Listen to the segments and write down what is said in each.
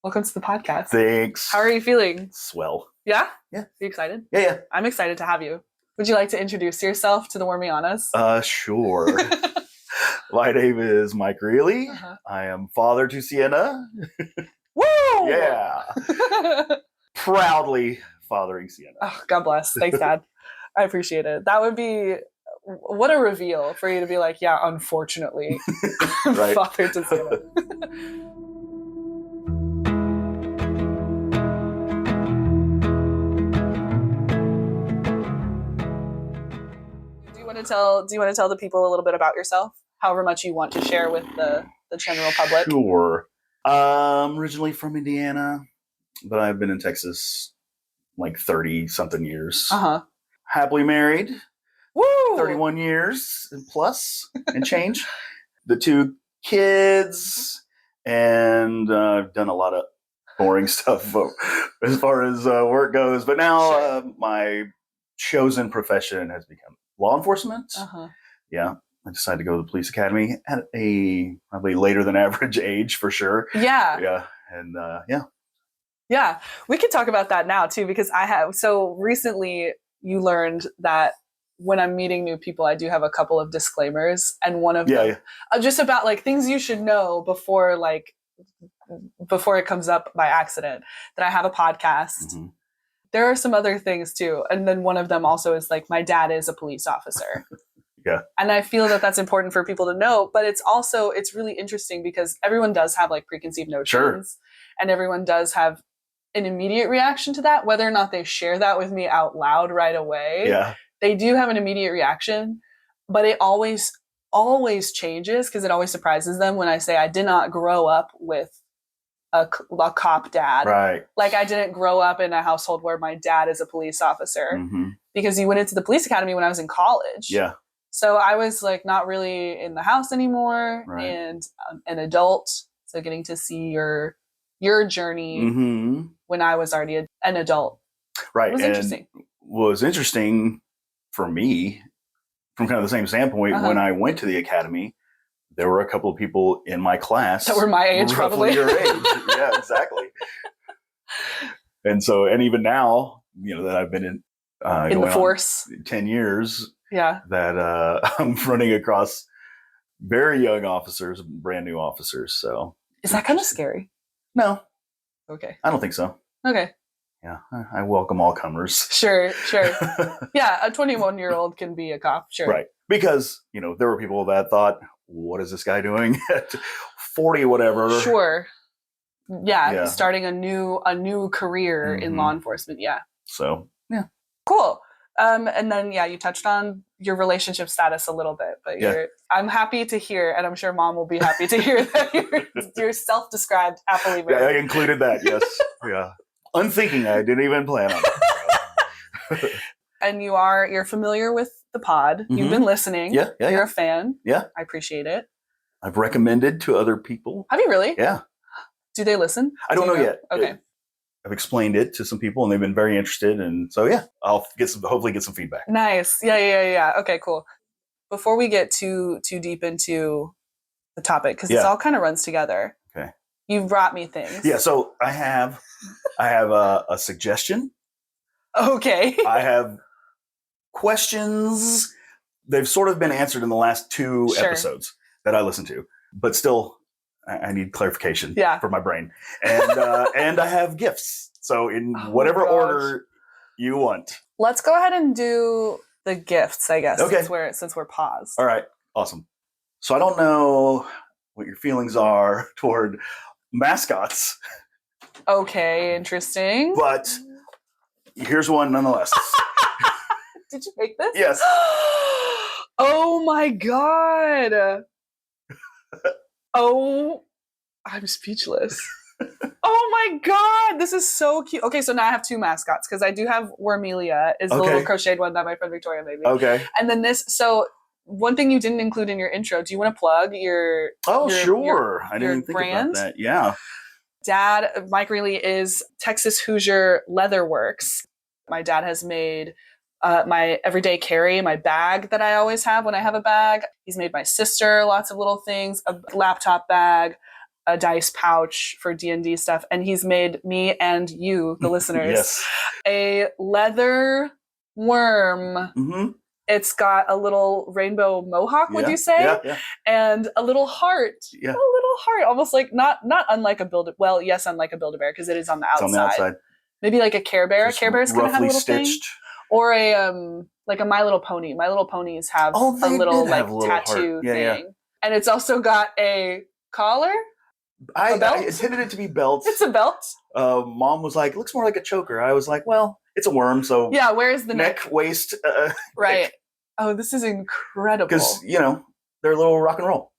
Welcome to the podcast. Thanks. How are you feeling? Swell. Yeah? Yeah. Are you excited? Yeah. I'm excited to have you. Would you like to introduce yourself to the Warming Honest? Sure. My name is Mike Riehle. Uh-huh. I am father to Sienna. Woo! Yeah. Proudly fathering Sienna. Oh, God bless. Thanks, Dad. I appreciate it. That would be, what a reveal for you to be like, yeah, unfortunately, Right. father to Sienna. Do you want to tell the people a little bit about yourself? However much you want to share with the general public. Sure. Originally from Indiana, but I've been in Texas like 30-something years. Uh-huh. Happily married. Woo! 31 years and plus and change. The 2 kids, and I've done a lot of boring stuff as far as work goes. But now Sure. My chosen profession has become law enforcement. Uh-huh. Yeah. I decided to go to the police academy at a probably later than average age for sure. Yeah. Yeah. And yeah. Yeah. We could talk about that now too, because so recently you learned that when I'm meeting new people, I do have a couple of disclaimers, and one of them just about like things you should know before it comes up by accident, that I have a podcast. Mm-hmm. There are some other things too. And then one of them also is like, my dad is a police officer. Yeah. And I feel that that's important for people to know, but it's really interesting because everyone does have like preconceived notions. Sure. And everyone does have an immediate reaction to that, whether or not they share that with me out loud right away. Yeah. They do have an immediate reaction, but it always changes because it always surprises them when I say I did not grow up with a cop dad. Right. Like I didn't grow up in a household where my dad is a police officer, Mm-hmm. because you went into the police academy when I was in college. Yeah. So I was like not really in the house anymore, Right. and an adult. So getting to see your journey Mm-hmm. when I was already an adult. Right. It was and interesting. Was interesting for me from kind of the same standpoint. Uh-huh. When I went to the academy, there were a couple of people in my class That were my age, roughly probably. your age. Yeah, exactly. And so, and even now, that I've been in the force 10 years, yeah, that I'm running across very young officers, brand new officers. So is that kind of scary? No, Okay. I don't think so. Okay. Yeah, I welcome all comers. Sure. Yeah, a 21-year-old can be a cop. Sure. Right. Because, there were people that thought, what is this guy doing at 40, whatever? Sure. Yeah. Yeah. Starting a new career in Mm-hmm. law enforcement. Yeah. So, yeah. Cool. And then, you touched on your relationship status a little bit, but I'm happy to hear, and I'm sure Mom will be happy to hear that you're self-described happily married. Yeah, I included that. Yes. Yeah. Unthinking, I didn't even plan on it. And you're familiar with the pod. Mm-hmm. You've been listening. Yeah. You're a fan. Yeah. I appreciate it. I've recommended to other people. Have you really? Yeah. Do they listen? I don't know yet. Okay. I've explained it to some people and they've been very interested. And so, yeah, I'll hopefully get some feedback. Nice. Yeah. Okay, cool. Before we get too deep into the topic, because this all kind of runs together. Okay. You've brought me things. Yeah. So I have a suggestion. Okay. I have questions. They've sort of been answered in the last 2 episodes that I listened to, but still I need clarification for my brain. And and I have gifts. So in whatever order you want. Let's go ahead and do the gifts, I guess, Okay. since we're paused. All right. Awesome. So I don't know what your feelings are toward mascots. Okay, interesting. But here's one nonetheless. Did you make this? Yes. Oh my God. Oh, I'm speechless. Oh my God, this is so cute. Okay, so now I have 2 mascots because I do have Wormelia, is the little crocheted one that my friend Victoria made me. Okay. And then so one thing you didn't include in your intro, do you want to plug your sure. I didn't think brand? about that. Yeah. Dad, Mike Riehle, is Texas Hoosier Leatherworks. My dad has made my everyday carry, my bag that I always have when I have a bag. He's made my sister lots of little things, a laptop bag, a dice pouch for D&D stuff, and he's made me and you, the listeners, a leather worm. Mm-hmm. It's got a little rainbow mohawk, would you say? Yeah. And a little heart. Yeah. A little heart, almost like not unlike a Build-A-Well, yes, unlike a Build-A-Bear because it is on the outside. It's on the outside. Maybe like a Care Bear. Care Bear's gonna have a little stitched thing. Or a like a My Little Pony. My Little Ponies have a little like tattoo thing. Yeah. And it's also got a collar. I intended it to be belts. It's a belt. Mom was like, looks more like a choker. I was like, well, it's a worm, so yeah. Where's the neck, waist? Right. Oh, this is incredible. Because they're a little rock and roll.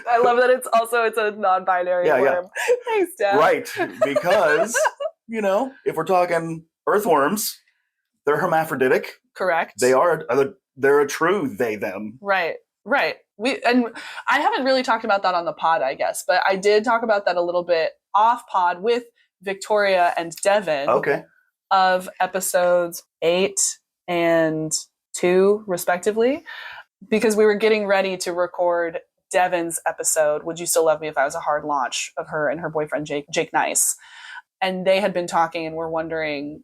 I love that it's a non-binary worm. Thanks, Dad. Right, because if we're talking earthworms, they're hermaphroditic. Correct. They're a true they them. Right. I haven't really talked about that on the pod, I guess, but I did talk about that a little bit off pod with Victoria and Devin. Okay. Of episodes 8 and 2, respectively, because we were getting ready to record Devin's episode, Would You Still Love Me If I Was a Hard Launch, of her and her boyfriend, Jake Nice. And they had been talking and were wondering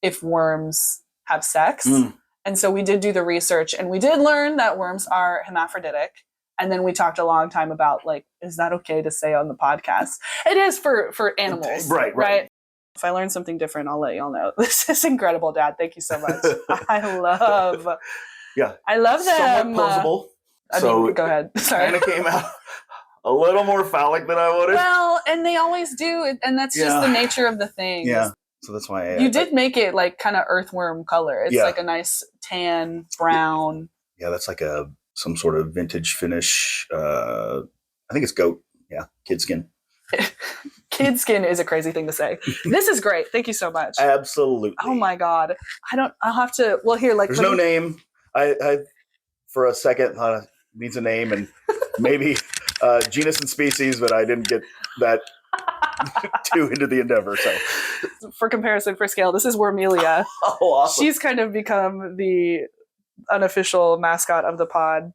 if worms have sex. Mm. And so we did do the research and we did learn that worms are hermaphroditic. And then we talked a long time about, like, is that okay to say on the podcast? It is for animals. Right. If I learn something different, I'll let y'all know. This is incredible, Dad. Thank you so much. I love them. Somewhat plausible. Go ahead. Sorry. Kind of came out a little more phallic than I wanted. Well, and they always do. And that's just the nature of the thing. Yeah. So that's why you did make it like kind of earthworm color. It's like a nice tan, brown. Yeah, that's like some sort of vintage finish. I think it's goat. Yeah, kid skin. Kid skin is a crazy thing to say. This is great. Thank you so much. Absolutely. Oh my God. I'll have to, well, here, like. There's no name. I for a second thought it needs a name and maybe genus and species, but I didn't get that too into the endeavor. So for comparison, for scale, this is Wormelia. Oh, awesome. She's kind of become the unofficial mascot of the pod.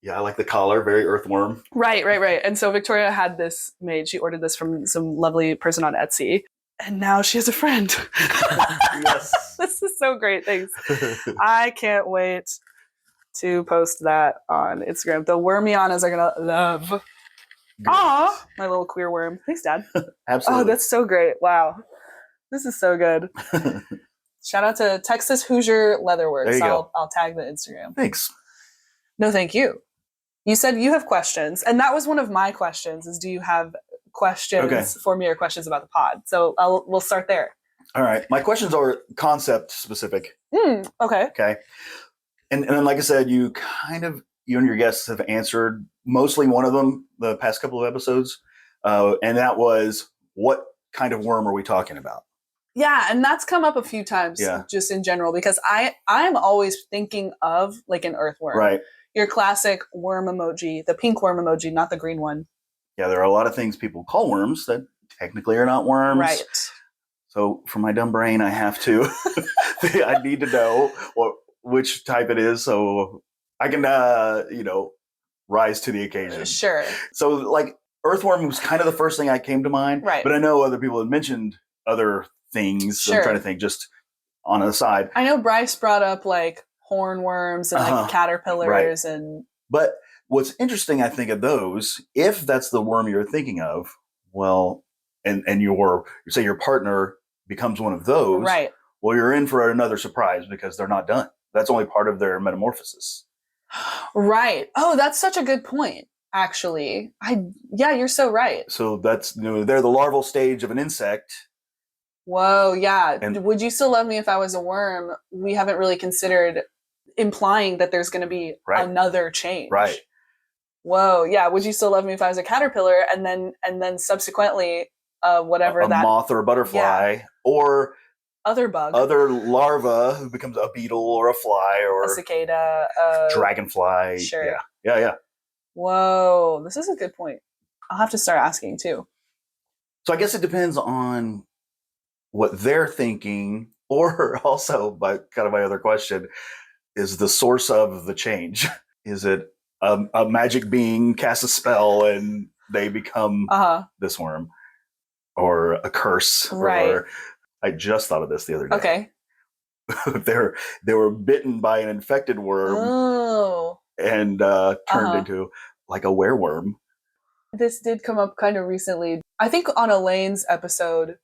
Yeah, I like the collar, very earthworm. Right. And so Victoria had this made. She ordered this from some lovely person on Etsy. And now she has a friend. Yes. This is so great. Thanks. I can't wait to post that on Instagram. The Wormianas are going to love. Aw, my little queer worm. Thanks, Dad. Absolutely. Oh, that's so great. Wow. This is so good. Shout out to Texas Hoosier Leatherworks. There you go. I'll tag the Instagram. Thanks. No, thank you. You said you have questions, and that was one of my questions, is do you have questions for me or questions about the pod? So we'll start there. All right. My questions are concept specific. Okay. Okay. And then, like I said, you and your guests have answered mostly one of them the past couple of episodes. And that was, what kind of worm are we talking about? Yeah, and that's come up a few times just in general, because I'm always thinking of like an earthworm. Right. Your classic worm emoji, the pink worm emoji, not the green one. Yeah, there are a lot of things people call worms that technically are not worms. Right. So for my dumb brain, I have to, I need to know which type it is so I can, rise to the occasion. Sure. So like earthworm was kind of the first thing I came to mind. Right. But I know other people had mentioned other things. Sure. I'm trying to think just on the side. I know Bryce brought up like hornworms and like caterpillars and. But what's interesting, I think, of those, if that's the worm you're thinking of, well, and say your partner becomes one of those, right? Well, you're in for another surprise because they're not done. That's only part of their metamorphosis. Right. Oh, that's such a good point. Actually, you're so right. So that's they're the larval stage of an insect. Whoa, yeah. And would you still love me if I was a worm? We haven't really considered implying that there's going to be another change. Right. Whoa, yeah. Would you still love me if I was a caterpillar? And then subsequently, whatever a moth or a butterfly or other bug, other larva who becomes a beetle or a fly or a cicada, dragonfly. Sure. Yeah. Whoa, this is a good point. I'll have to start asking too. So I guess it depends on what they're thinking, or also, by kind of my other question, is the source of the change. Is it a magic being casts a spell and they become this worm, or a curse. Right. Or I just thought of this the other day. Okay. They were bitten by an infected worm. Oh. And turned into like a wereworm. This did come up kind of recently. I think on Elaine's episode,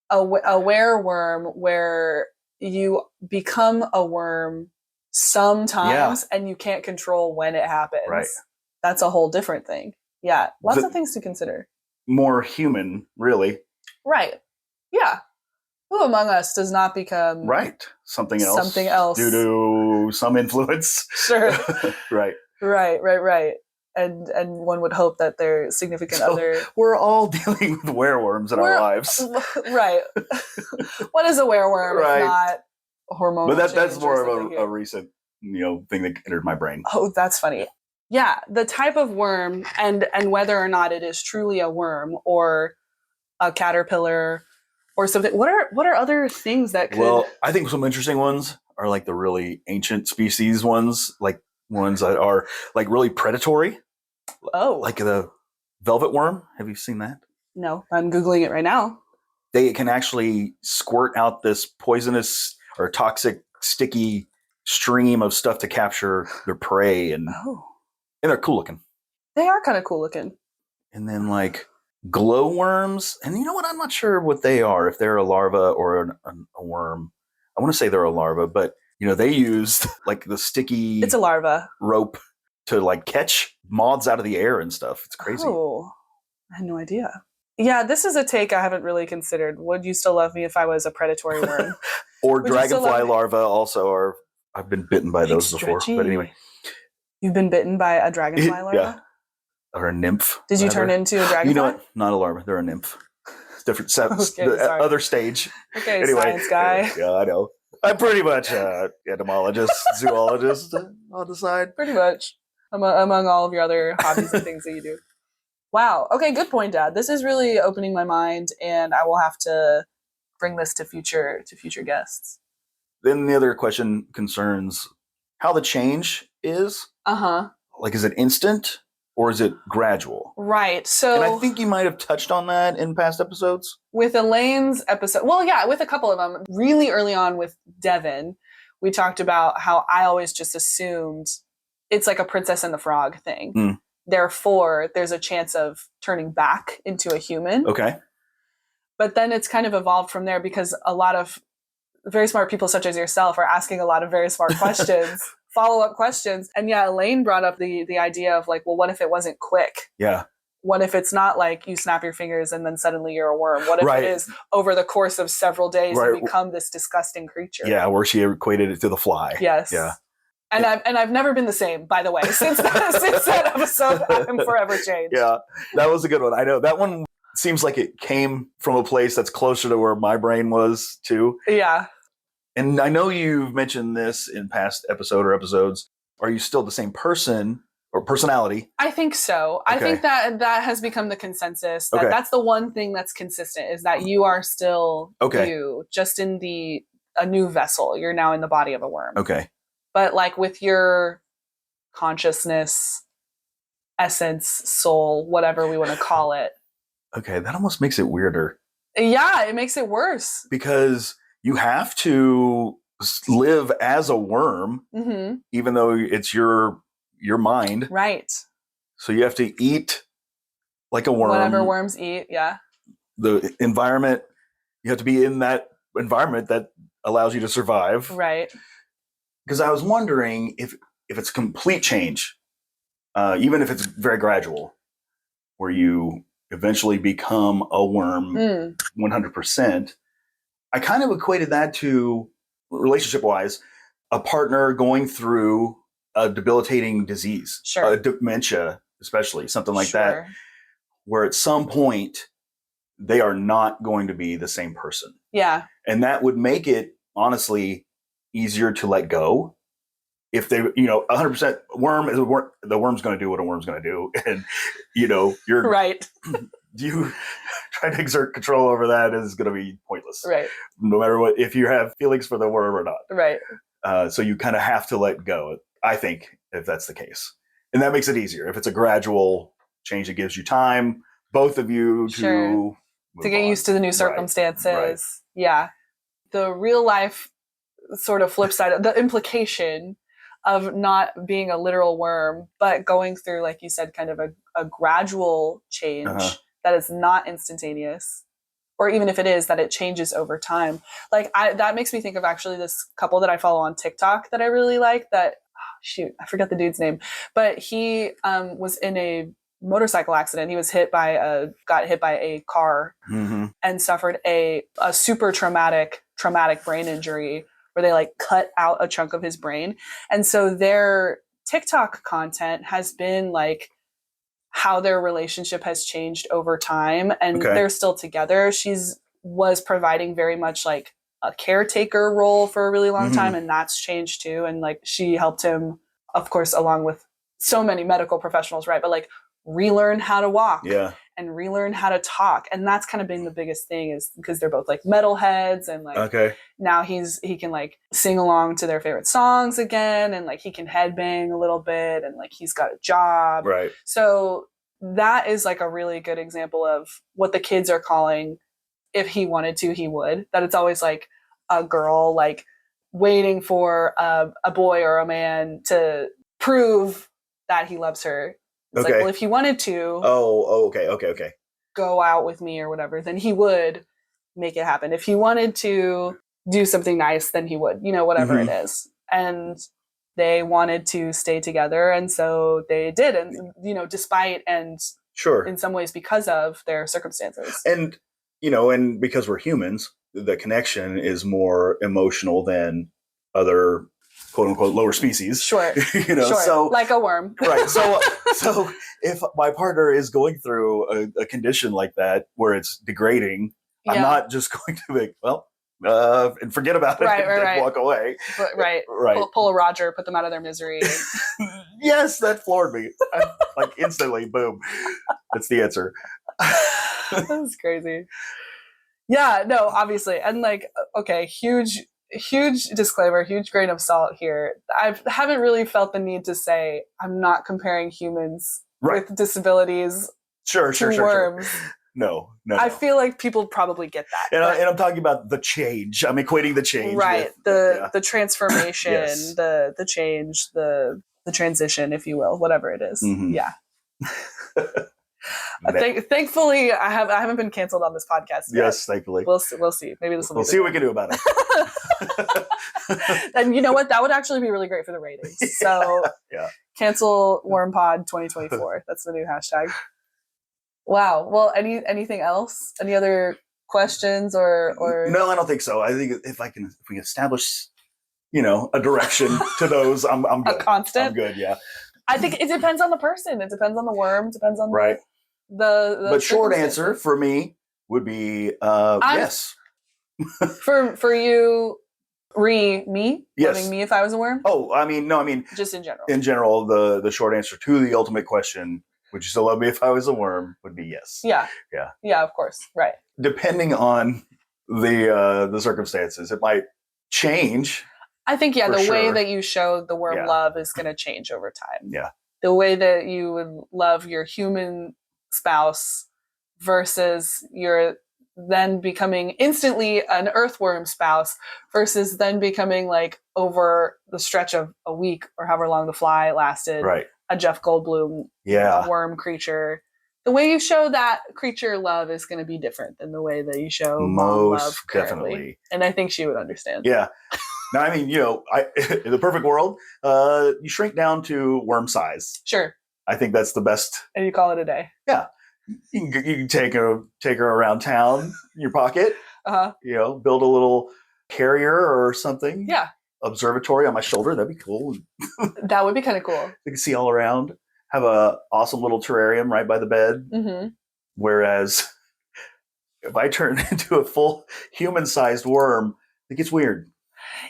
a wereworm, where you become a worm sometimes and you can't control when it happens. Right. That's a whole different thing. Yeah. Lots of things to consider. More human, really. Right. Yeah. Who among us does not become something else due to some influence? Sure. Right. And one would hope that their significant other. We're all dealing with wereworms in our lives. Right. What is a wereworm if not hormonal? But that's more of a recent thing that entered my brain. Oh, that's funny. Yeah, the type of worm and whether or not it is truly a worm or a caterpillar or something. What are other things that could... Well, I think some interesting ones are like the really ancient species ones, like ones that are like really predatory. Oh. Like the velvet worm. Have you seen that? No, I'm Googling it right now. They can actually squirt out this poisonous or toxic, sticky stream of stuff to capture their prey. And they're cool looking. They are kind of cool looking. And then like glowworms. And you know what? I'm not sure what they are, if they're a larva or a worm. I want to say they're a larva, but they used like the sticky... It's a larva. ...rope to like catch moths out of the air and stuff. It's crazy. Oh, I had no idea. Yeah, this is a take I haven't really considered. Would you still love me if I was a predatory worm? Or dragonfly larvae also are... I've been bitten by those before. But anyway. You've been bitten by a dragonfly larva? Yeah. Or a nymph. Did you turn into a dragonfly? You know what? Not a larva. They're a nymph. Different steps. Other stage. Okay, anyway, science guy. Yeah, I know. I'm pretty much entomologist, zoologist on the side. Pretty much. Among all of your other hobbies and things that you do. Wow. Okay, good point, Dad. This is really opening my mind, and I will have to bring this to future guests. Then the other question concerns how the change is. Like, is it instant or is it gradual? Right. So, and I think you might have touched on that in past episodes. With Elaine's episode, well, yeah, with a couple of them. Really early on with Devin, we talked about how I always just assumed it's like a Princess and the Frog thing. Therefore, there's a chance of turning back into a human. Okay. But then it's kind of evolved from there because a lot of very smart people such as yourself are asking a lot of very smart questions, follow-up questions. And yeah, Elaine brought up the idea of like, well, what if it wasn't quick? Yeah. What if it's not like you snap your fingers and then suddenly you're a worm? What if it is over the course of several days you become this disgusting creature? Yeah, where she equated it to the fly. Yes. Yeah. And I've never been the same, by the way. Since that episode, I'm forever changed. Yeah, that was a good one. I know that one seems like it came from a place that's closer to where my brain was too. Yeah. And I know you've mentioned this in past episodes. Are you still the same person or personality? I think so. Okay. I think that has become the consensus. That's the one thing that's consistent is that you are still you, just in a new vessel. You're now in the body of a worm. Okay. But like with your consciousness, essence, soul, whatever we want to call it. Okay, that almost makes it weirder. Yeah, it makes it worse. Because you have to live as a worm, even though it's your mind. Right. So you have to eat like a worm. Whatever worms eat, yeah. The environment, you have to be in that environment that allows you to survive. Right. Because I was wondering if it's complete change, even if it's very gradual, where you eventually become a worm 100%. I kind of equated that to, relationship-wise, a partner going through a debilitating disease, dementia especially, something like that, where at some point they are not going to be the same person. Yeah. And that would make it, honestly, easier to let go. If they, 100% worm is the worm's going to do what a worm's going to do. And, you're right. You trying to exert control over that is going to be pointless. Right. No matter what, if you have feelings for the worm or not. Right. So you kind of have to let go, I think, if that's the case. And that makes it easier. If it's a gradual change, it gives you time, both of you to get used to the new circumstances. Right. Yeah. The real life sort of flip side, the implication of not being a literal worm, but going through, like you said, kind of a gradual change that is not instantaneous. Or even if it is, that it changes over time. Like that makes me think of actually this couple that I follow on TikTok that I really like. That I forget the dude's name, but he was in a motorcycle accident. He was got hit by a car and suffered a super traumatic brain injury where they like cut out a chunk of his brain. And so their TikTok content has been like how their relationship has changed over time, and they're still together. Was providing very much like a caretaker role for a really long time, and that's changed too. And like she helped him, of course, along with so many medical professionals, right? But like relearn how to walk and relearn how to talk. And that's kind of been the biggest thing, is because they're both like metalheads, and like now he can like sing along to their favorite songs again, and like he can headbang a little bit, and like he's got a job. Right. So that is like a really good example of what the kids are calling, if he wanted to, he would. That it's always like a girl like waiting for a boy or a man to prove that he loves her. It's like, well, if he wanted to go out with me or whatever, then he would make it happen. If he wanted to do something nice, then he would, whatever it is. And they wanted to stay together, and so they did. And, despite and in some ways because of their circumstances. And, and because we're humans, the connection is more emotional than other quote unquote lower species. Sure. So like a worm. Right. So if my partner is going through a condition like that where it's degrading, I'm not just going to be, and forget about it and walk away. Right. Pull a Roger, put them out of their misery. Yes, that floored me. Like instantly, boom. That's the answer. That was crazy. Yeah, no, obviously. And like, okay, huge disclaimer, huge grain of salt here. I haven't really felt the need to say I'm not comparing humans with disabilities to worms. Sure. No. I feel like people probably get that. And I'm talking about the change. I'm equating the change. Right. With the transformation, the change, the transition, if you will, whatever it is. Yeah. Thankfully, I haven't been canceled on this podcast yet. Yes, thankfully. We'll see. Maybe this will. We'll see what we can do about it. And you know what? That would actually be really great for the ratings. So, cancel WormPod 2024. That's the new hashtag. Wow. Well, anything else? Any other questions or? No, I don't think so. I think if we establish, a direction to those, I'm good. A constant. I'm good. Yeah. I think it depends on the person. It depends on the worm. It depends on the but short answer for me would be yes. For you, me? Yes. Loving me if I was a worm? Oh, I mean just in general. In general, the short answer to the ultimate question, would you still love me if I was a worm, would be yes. Yeah. Yeah, of course. Right. Depending on the circumstances, it might change. I think the way that you show the worm love is going to change over time. Yeah. The way that you would love your human spouse versus your then becoming instantly an earthworm spouse versus then becoming like over the stretch of a week or however long the fly lasted, a Jeff Goldblum worm creature. The way you show that creature love is going to be different than the way that you show mom love currently. Definitely. And I think she would understand. Yeah. Now, I mean, in the perfect world, you shrink down to worm size. Sure. I think that's the best. And you call it a day. Yeah. You can take her around town in your pocket. Build a little carrier or something. Yeah. Observatory on my shoulder. That'd be cool. That would be kind of cool. You can see all around. Have a awesome little terrarium right by the bed. Mm-hmm. Whereas if I turn into a full human-sized worm, it gets weird.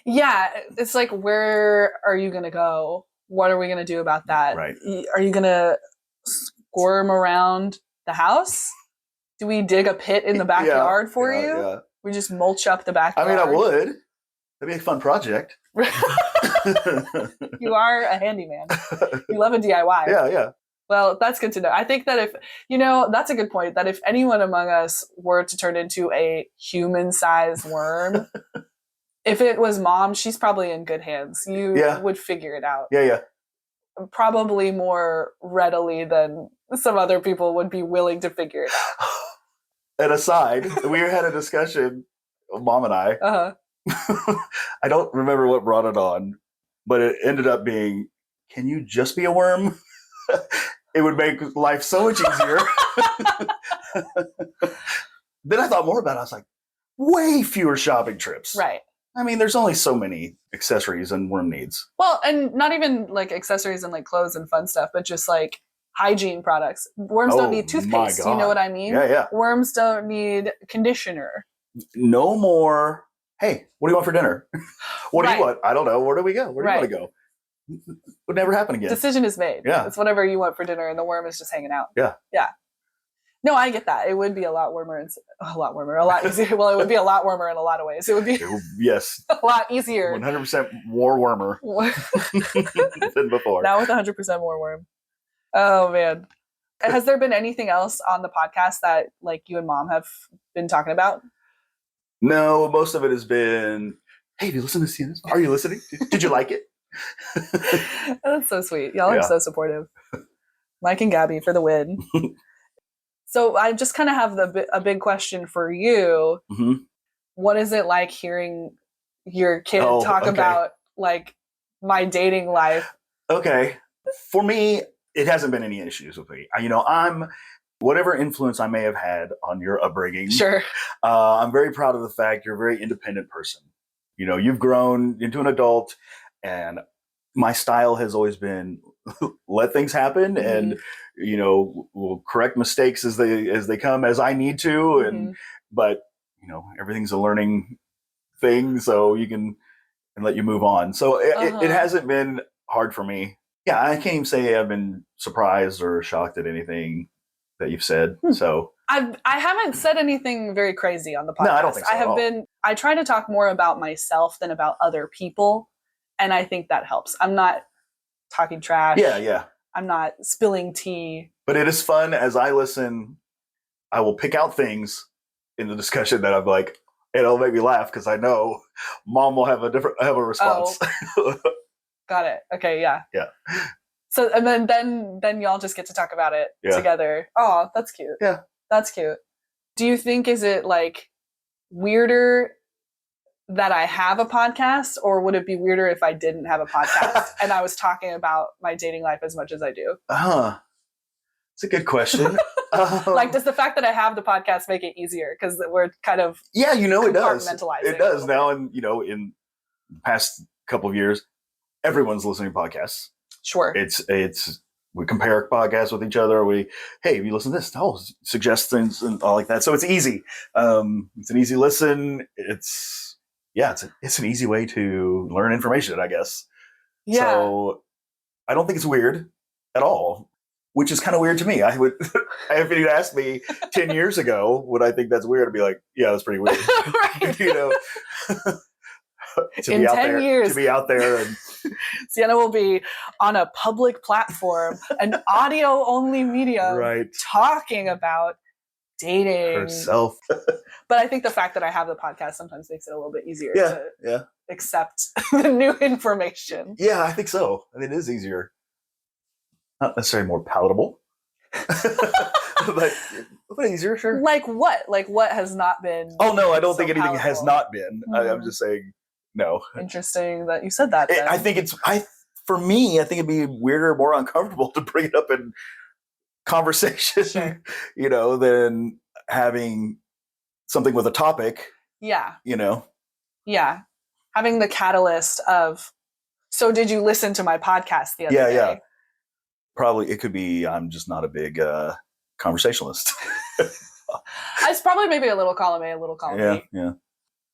Yeah, it's like, where are you going to go? What are we going to do about that? Right. Are you going to squirm around the house? Do we dig a pit in the backyard for you? Yeah. We just mulch up the backyard. I mean, I would. That'd be a fun project. You are a handyman. You love a DIY. Yeah. Well, that's good to know. I think that if, that's a good point, that if anyone among us were to turn into a human-sized worm, if it was Mom, she's probably in good hands. You would figure it out. Yeah. Probably more readily than some other people would be willing to figure it out. And aside, we had a discussion, Mom and I. Uh-huh. I don't remember what brought it on, but it ended up being, can you just be a worm? It would make life so much easier. Then I thought more about it. I was like, way fewer shopping trips. Right. I mean, there's only so many accessories and worm needs. Well, and not even like accessories and like clothes and fun stuff, but just like hygiene products. Worms don't need toothpaste. You know what I mean? Yeah. Worms don't need conditioner. No more, hey, what do you want for dinner? What do you want? I don't know. Where do we go? Where do you want to go? Would never happen again. Decision is made. Yeah. It's whatever you want for dinner, and the worm is just hanging out. Yeah. No, I get that. It would be a lot easier. Well, it would be a lot warmer in a lot of ways. It would be yes, a lot easier. 100% more warmer than before. Now with 100% more worm. Oh man. Has there been anything else on the podcast that like you and Mom have been talking about? No, most of it has been, hey, have you listened to this? Are you listening? Did you like it? That's so sweet. Y'all are so supportive. Mike and Gabby for the win. So I just kind of have a big question for you. Mm-hmm. What is it like hearing your kid talk about like my dating life? Okay. For me, it hasn't been any issues with me. I'm whatever influence I may have had on your upbringing. Sure. I'm very proud of the fact you're a very independent person. You've grown into an adult, and my style has always been let things happen, and we'll correct mistakes as they come, as I need to, but everything's a learning thing, so you can let you move on. So it hasn't been hard for me. Yeah, I can't even say I've been surprised or shocked at anything that you've said. So I haven't said anything very crazy on the podcast. No, I don't think so. I try to talk more about myself than about other people, and I think that helps. I'm not talking trash. Yeah. I'm not spilling tea. But it is fun. As I listen, I will pick out things in the discussion that I'm like, it'll make me laugh because I know Mom will have a response. Oh. Got it. Okay, yeah. Yeah. So and then y'all just get to talk about it together. Oh, that's cute. Yeah. That's cute. Do you think, is it like weirder that I have a podcast, or would it be weirder if I didn't have a podcast and I was talking about my dating life as much as I do? It's a good question. Like, does the fact that I have the podcast make it easier? Because we're kind of it does. Compartmentalizing. It does now, and in the past couple of years, everyone's listening to podcasts. Sure. It's we compare podcasts with each other. Hey, have you listened to this? Oh, suggest things and all like that. So it's easy. It's an easy listen. It's an easy way to learn information, I guess. Yeah. So I don't think it's weird at all, which is kind of weird to me. I would, if you'd asked me 10 years ago, would I think that's weird? I'd be like, yeah, that's pretty weird. In 10 years. To be out there. And Sienna will be on a public platform, an audio only medium, right, talking about dating herself. But I think the fact that I have the podcast sometimes makes it a little bit easier to accept the new information. Yeah, I think so. I mean, it is easier. Not necessarily more palatable. but easier, sure. Like what? Like what has not been? Oh no, I don't think anything palatable. has not been. I'm just saying no. Interesting that you said that. I think for me, I think it'd be weirder, more uncomfortable to bring it up in conversation, sure, than having something with a topic. Yeah. Yeah. Having the catalyst of, so did you listen to my podcast the other day? Yeah. Probably it could be I'm just not a big conversationalist. It's probably maybe a little column A, a little column B. Yeah.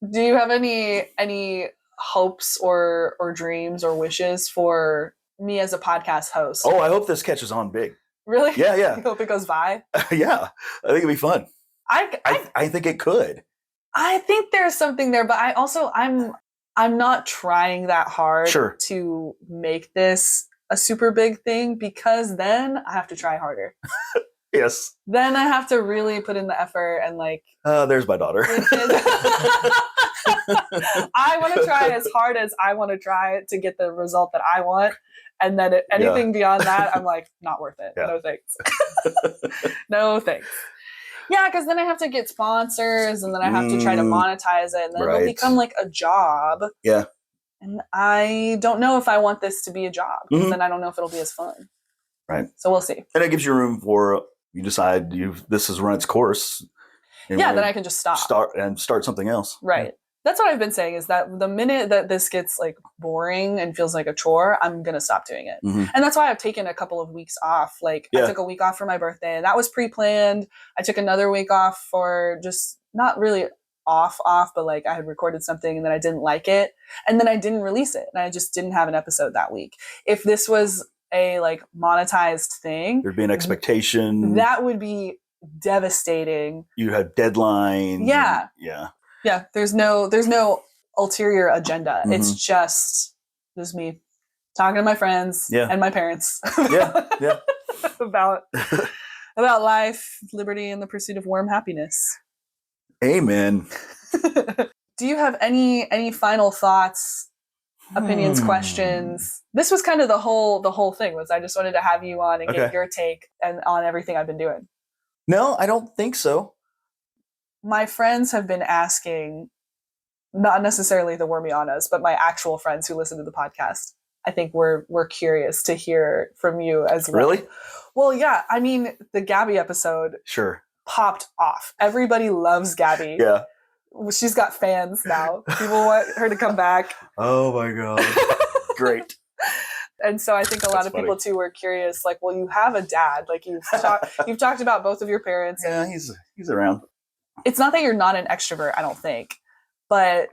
Do you have any hopes or dreams or wishes for me as a podcast host? Oh, I hope this catches on big. Really? Yeah. You hope it goes by? Yeah. I think it'd be fun. I think it could. I think there's something there, but I'm I'm not trying that hard to make this a super big thing, because then I have to try harder. Yes. Then I have to really put in the effort and like. There's my daughter. I want to try as hard as I want to try to get the result that I want. And then anything beyond that, I'm like, not worth it. Yeah. No thanks. No thanks. Yeah, because then I have to get sponsors, and then I have to try to monetize it, and then it'll become like a job. Yeah. And I don't know if I want this to be a job, because then I don't know if it'll be as fun. Right. So we'll see. And it gives you room for, you decide this has run its course. Yeah, then I can just stop. Start something else. Right. Yeah. That's what I've been saying, is that the minute that this gets like boring and feels like a chore, I'm going to stop doing it. Mm-hmm. And that's why I've taken a couple of weeks off. Like I took a week off for my birthday, and that was pre-planned. I took another week off for just not really off, but like I had recorded something and then I didn't like it. And then I didn't release it. And I just didn't have an episode that week. If this was a like monetized thing, there'd be an expectation. That would be devastating. You have deadlines. Yeah. Yeah. Yeah, there's no ulterior agenda. Mm-hmm. It's just me talking to my friends and my parents about life, liberty, and the pursuit of warm happiness. Amen. Do you have any final thoughts, opinions, questions? This was kind of the whole thing. Was I just wanted to have you on and get your take on everything I've been doing. No, I don't think so. My friends have been asking, not necessarily the Wormianas, but my actual friends who listen to the podcast. I think we're curious to hear from you as well. Really? Well, yeah. I mean, the Gabby episode popped off. Everybody loves Gabby. Yeah. She's got fans now. People want her to come back. Oh my God. Great. And so I think a lot of people too were curious, like, well, you have a dad. Like you've talked about both of your parents. Yeah, he's around. It's not that you're not an extrovert, I don't think, but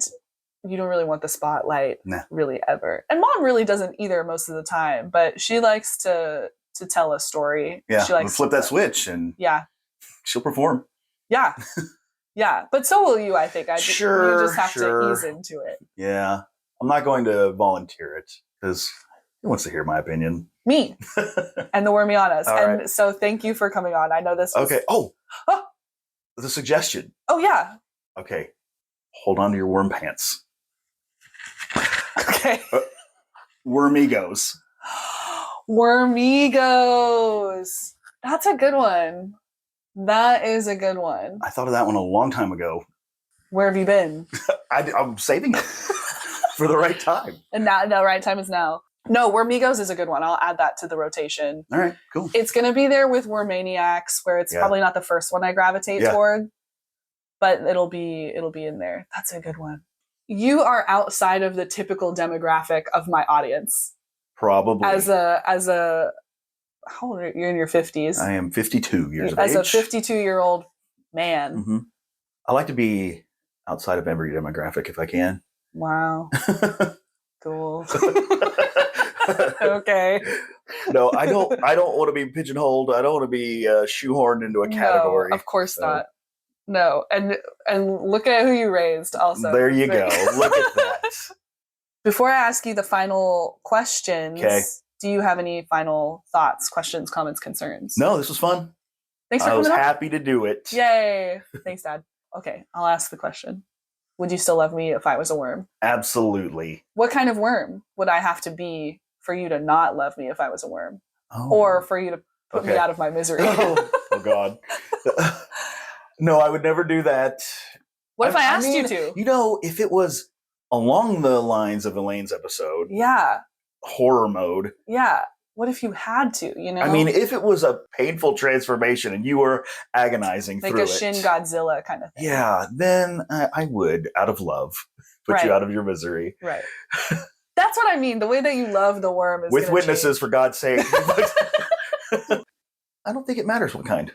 you don't really want the spotlight really ever. And Mom really doesn't either most of the time, but she likes to tell a story. Yeah, she likes flip that switch and she'll perform. Yeah. Yeah, but so will you, I think. You just have to ease into it. Yeah, I'm not going to volunteer it because who wants to hear my opinion? Me and the Wormianas. And so thank you for coming on. I know this was... Okay. The suggestion. Oh, yeah. Okay. Hold on to your worm pants. Okay. Wormigos. Wormigos. That's a good one. That is a good one. I thought of that one a long time ago. Where have you been? I'm saving it for the right time. And now the right time is now. No, Wormigos is a good one. I'll add that to the rotation. All right, cool. It's going to be there with Wormaniacs, where it's probably not the first one I gravitate toward, but it'll be in there. That's a good one. You are outside of the typical demographic of my audience. Probably. As a how old are you? You're in your 50s. I am 52 years of age. As a 52-year-old man. Mm-hmm. I like to be outside of every demographic if I can. Wow. Cool. Okay. No, I don't want to be pigeonholed. I don't want to be shoehorned into a category. No, of course not. No. And look at who you raised also. There you go. Look at that. Before I ask you the final questions, do you have any final thoughts, questions, comments, concerns? No, this was fun. Thanks for coming. I was happy to do it. Yay. Thanks, Dad. Okay, I'll ask the question. Would you still love me if I was a worm? Absolutely. What kind of worm would I have to be for you to not love me if I was a worm? Oh. Or for you to put me out of my misery? Oh God. No, I would never do that. What if I asked you to? You know, if it was along the lines of Elaine's episode. Yeah. Horror mode. Yeah. What if you had to, you know? I mean, if it was a painful transformation and you were agonizing through it. Like a Shin Godzilla kind of thing. Yeah, then I would, out of love, put you out of your misery. Right. That's what I mean. The way that you love the worm is with witnesses, for God's sake. I don't think it matters what kind.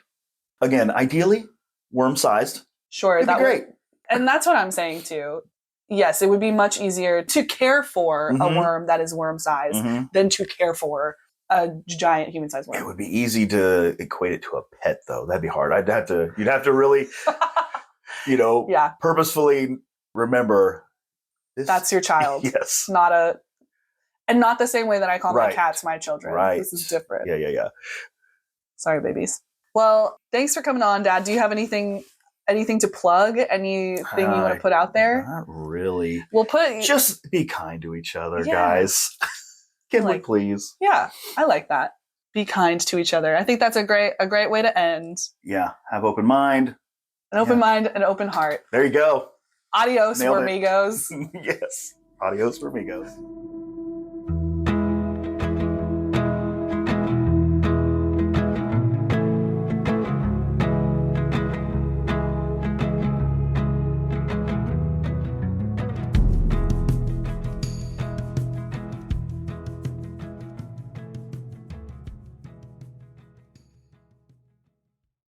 Again, ideally, worm-sized. Sure. That'd be great. And that's what I'm saying, too. Yes, it would be much easier to care for a worm that is worm-sized than to care for a giant human-sized worm. It would be easy to equate it to a pet, though. That'd be hard. You'd have to really, purposefully remember That's your child. Yes. And not the same way that I call my cats my children. Right. This is different. Yeah. Sorry, babies. Well, thanks for coming on, Dad. Do you have anything to plug? Anything you want to put out there? Not really. Just be kind to each other, guys. Can we please? Yeah, I like that. Be kind to each other. I think that's a great way to end. Yeah. Have open mind. An open mind, an open heart. There you go. Adios, amigos. Yes. Adios, amigos.